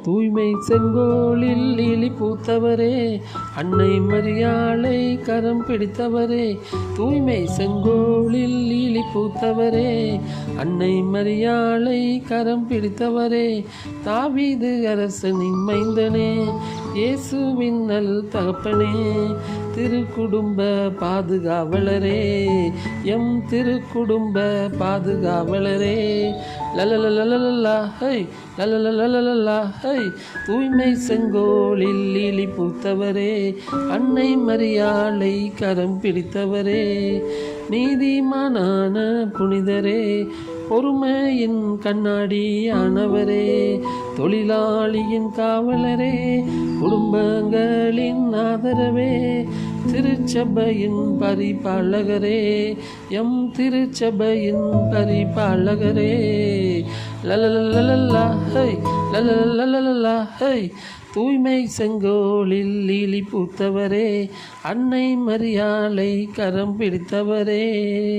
தூய்மை செங்கோலில் லீலி பூத்தவரே, அன்னை மரியாளை கரம் பிடித்தவரே. தூய்மை செங்கோலில் லீலி பூத்தவரே, அன்னை மரியாளை கரம் பிடித்தவரே. தாவீது அரசனின் மைந்தனே, இயேசுவின் நல் தகப்பனே, திருக்குடும்ப பாதுகாவலரே, எம் திருக்குடும்ப பாதுகாவலரே. லலலலலலா ஹை, லலலலலலா ஹை. தூய்மை செங்கோலில் லீலி பூத்தவரே, அன்னை மரியாளை கரம் பிடித்தவரே. நீதிமானான புனிதரே, பொறுமையின் கண்ணாடியானவரே, தொழிலாளியின் காவலரே, குடும்பங்களின் ஆதரவே, திருச்சபையின் பரிபாலகரே, எம் திருச்சபையின் பரிபாலகரே. லலலலலலா ஹை, லலலலலலா ஹை. தூய்மை செங்கோலில் லீலி பூத்தவரே, அன்னை மரியாளை கரம் பிடித்தவரே.